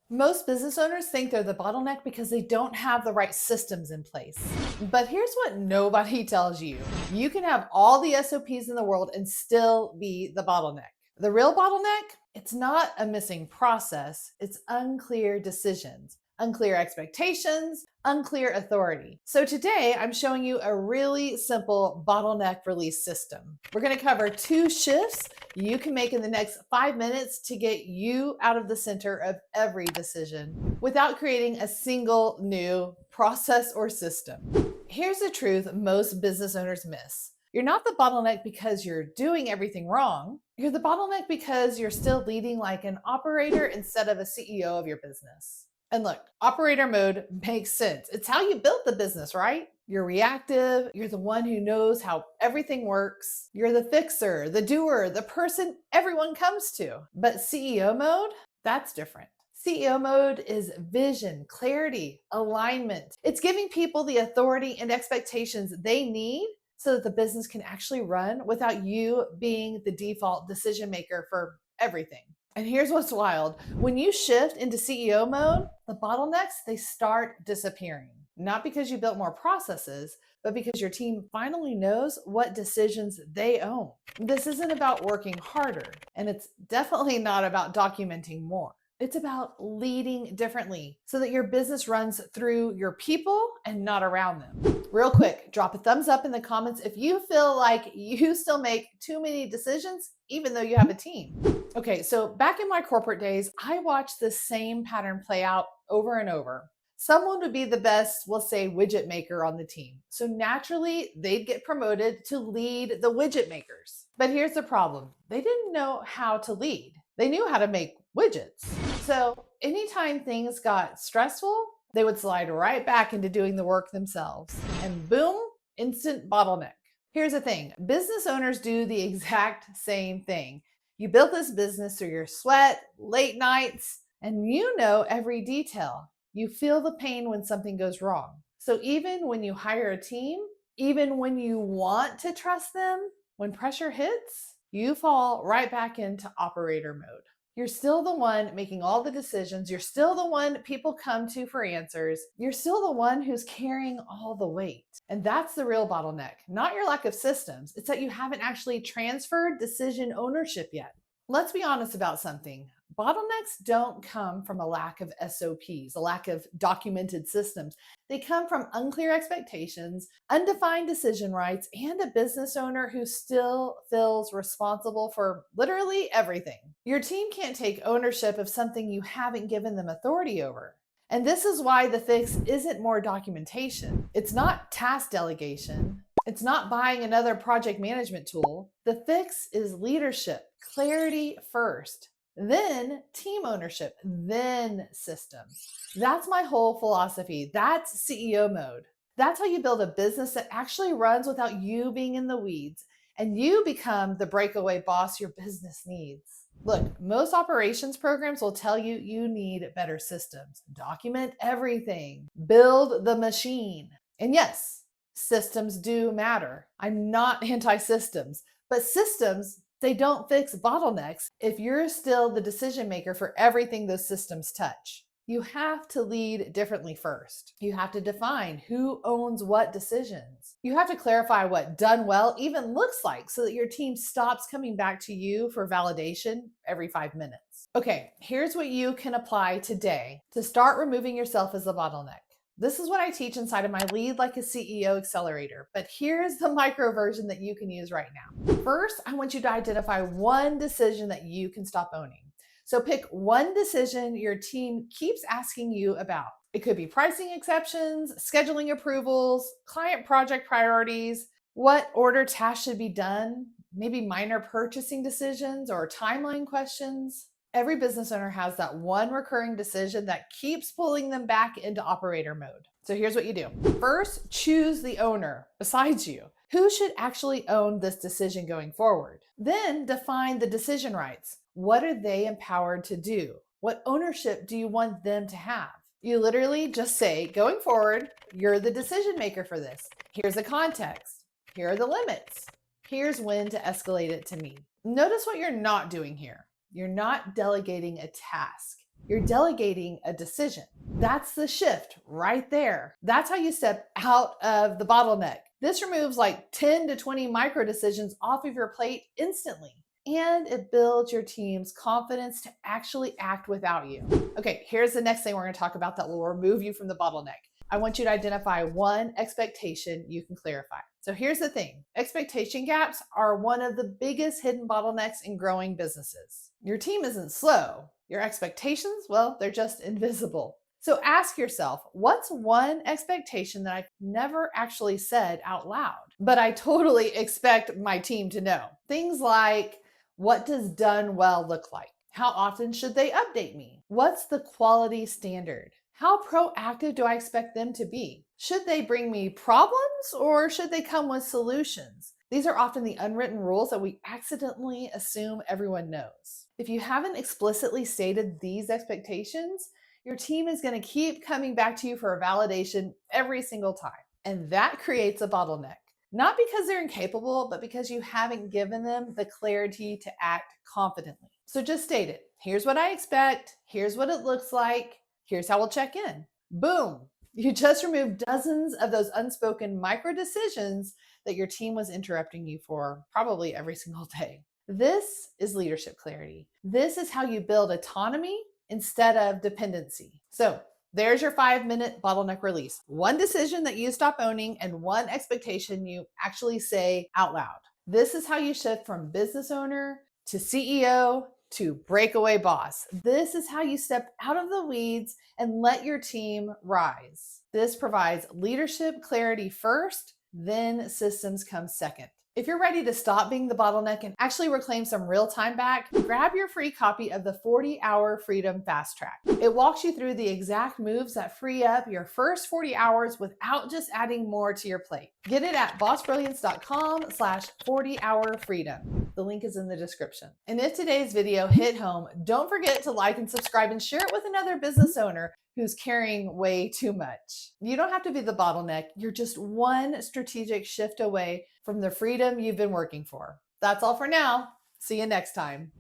Most business owners think they're the bottleneck because they don't have the right systems in place. But here's what nobody tells you: you can have all the SOPs in the world and still be the bottleneck. The real bottleneck, it's not a missing process, it's unclear decisions, unclear expectations, unclear authority. So today I'm showing you a really simple bottleneck release system. We're going to cover 2 shifts you can make in the next 5 minutes to get you out of the center of every decision without creating a single new process or system. Here's the truth most business owners miss: you're not the bottleneck because you're doing everything wrong. You're the bottleneck because you're still leading like an operator instead of a CEO of your business. And look, operator mode makes sense. It's how you built the business, right? You're reactive. You're the one who knows how everything works. You're the fixer, the doer, the person everyone comes to. But CEO mode, that's different. CEO mode is vision, clarity, alignment. It's giving people the authority and expectations they need so that the business can actually run without you being the default decision maker for everything. And here's what's wild: when you shift into CEO mode, the bottlenecks, they start disappearing. Not because you built more processes, but because your team finally knows what decisions they own. This isn't about working harder, and it's definitely not about documenting more. It's about leading differently so that your business runs through your people and not around them. Real quick, drop a thumbs up in the comments if you feel like you still make too many decisions, even though you have a team. Okay, so back in my corporate days, I watched the same pattern play out over and over. Someone would be the best, we'll say, widget maker on the team. So naturally, they'd get promoted to lead the widget makers. But here's the problem: they didn't know how to lead, they knew how to make widgets. So anytime things got stressful, they would slide right back into doing the work themselves. And boom, instant bottleneck. Here's the thing: business owners do the exact same thing. You built this business through your sweat, late nights, and you know every detail. You feel the pain when something goes wrong. So even when you hire a team, even when you want to trust them, when pressure hits, you fall right back into operator mode. You're still the one making all the decisions. You're still the one people come to for answers. You're still the one who's carrying all the weight. And that's the real bottleneck, not your lack of systems. It's that you haven't actually transferred decision ownership yet. Let's be honest about something. Bottlenecks don't come from a lack of SOPs, a lack of documented systems. They come from unclear expectations, undefined decision rights, and a business owner who still feels responsible for literally everything. Your team can't take ownership of something you haven't given them authority over. And this is why the fix isn't more documentation. It's not task delegation. It's not buying another project management tool. The fix is leadership, clarity first, then team ownership, then systems. That's my whole philosophy. That's CEO mode. That's how you build a business that actually runs without you being in the weeds, and you become the breakaway boss your business needs. Look, most operations programs will tell you you need better systems. Document everything, build the machine. And yes, systems do matter. I'm not anti systems, but systems, they don't fix bottlenecks if you're still the decision maker for everything those systems touch. You have to lead differently first. You have to define who owns what decisions. You have to clarify what done well even looks like so that your team stops coming back to you for validation every 5 minutes. Okay, here's what you can apply today to start removing yourself as the bottleneck. This is what I teach inside of my Lead Like a CEO Accelerator, but here's the micro version that you can use right now. First, I want you to identify one decision that you can stop owning. So pick one decision your team keeps asking you about. It could be pricing exceptions, scheduling approvals, client project priorities, what order tasks should be done, maybe minor purchasing decisions or timeline questions. Every business owner has that one recurring decision that keeps pulling them back into operator mode. So here's what you do. First, choose the owner besides you. Who should actually own this decision going forward? Then define the decision rights. What are they empowered to do? What ownership do you want them to have? You literally just say, going forward, you're the decision maker for this. Here's the context. Here are the limits. Here's when to escalate it to me. Notice what you're not doing here. You're not delegating a task. You're delegating a decision. That's the shift right there. That's how you step out of the bottleneck. This removes like 10 to 20 micro decisions off of your plate instantly. And it builds your team's confidence to actually act without you. Okay, here's the next thing we're going to talk about that will remove you from the bottleneck. I want you to identify one expectation you can clarify. So here's the thing. Expectation gaps are one of the biggest hidden bottlenecks in growing businesses. Your team isn't slow. Your expectations, well, they're just invisible. So ask yourself, what's one expectation that I've never actually said out loud, but I totally expect my team to know? Things like, what does done well look like? How often should they update me? What's the quality standard? How proactive do I expect them to be? Should they bring me problems or should they come with solutions? These are often the unwritten rules that we accidentally assume everyone knows. If you haven't explicitly stated these expectations, your team is going to keep coming back to you for a validation every single time. And that creates a bottleneck. Not because they're incapable, but because you haven't given them the clarity to act confidently. So just state it. Here's what I expect. Here's what it looks like. Here's how we'll check in. Boom. You just removed dozens of those unspoken micro decisions that your team was interrupting you for probably every single day. This is leadership clarity. This is how you build autonomy instead of dependency. So there's your 5-minute bottleneck release. One decision that you stop owning and one expectation you actually say out loud. This is how you shift from business owner to CEO to breakaway boss. This is how you step out of the weeds and let your team rise. This provides leadership clarity first, then systems come second. If you're ready to stop being the bottleneck and actually reclaim some real time back, grab your free copy of the 40-Hour Freedom Fast Track. It walks you through the exact moves that free up your first 40 hours without just adding more to your plate. Get it at bossbrilliance.com/40hourfreedom. The link is in the description. And if today's video hit home, don't forget to like and subscribe and share it with another business owner who's carrying way too much. You don't have to be the bottleneck. You're just one strategic shift away from the freedom you've been working for. That's all for now. See you next time.